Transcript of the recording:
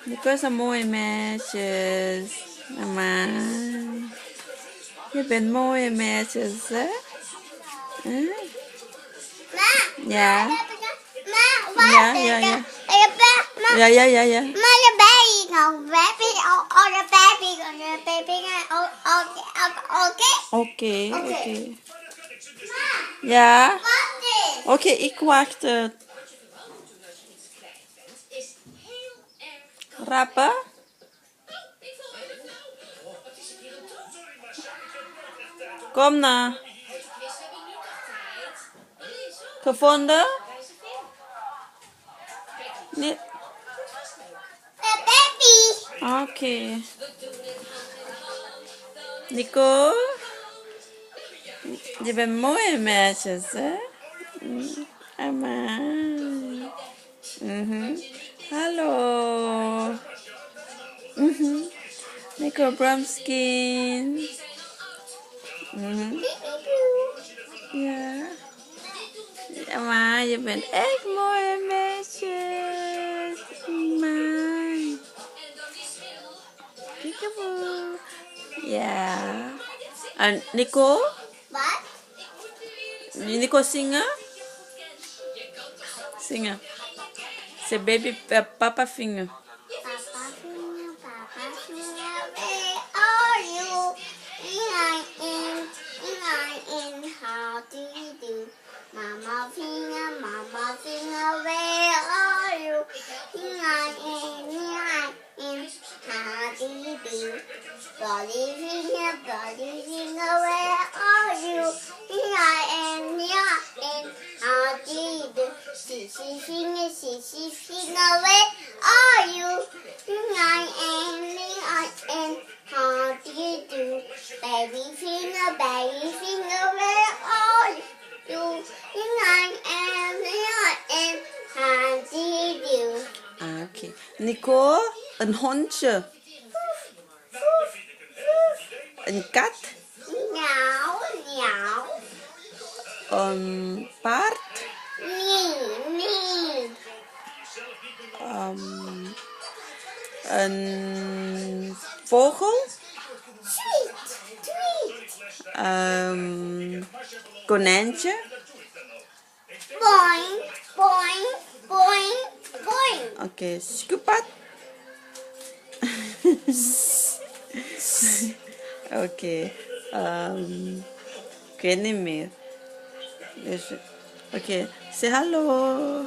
Nico is een mooie meisjes. Mama. Je bent mooie meisjes, hè? Huh? Ja. Ja, ja, ja. Ja, ja, ja, ja. Oké, oké. Ja. Oké, ik wacht. Rappen? Kom nou. Gevonden? Nee. Oké. Nico? Je bent mooie meisjes, hè? Amma. Hallo. Nico Bromskin. Ja. Ja, maar je bent echt mooie meisjes. Man. Peekaboo. Ja. En Nico? Wat? Nico zingen? Zingen. Ze baby papa vinger. Papa finger, where are you? In, how do you do? Mama finger, where are you? In, how do you do? Body finger, where are you? In, how do you do? Sissy finger, where are you? I am, how do you do? Baby finger, where are you? I am, how do you do? Oké. Nico, een hondje. Een kat. Meow. Een paard. Me. Een vogel. Tweet. Konijntje. Boing. Oké, scoopad. Oké, ik weet niet meer. Dus, oké, zeg hallo.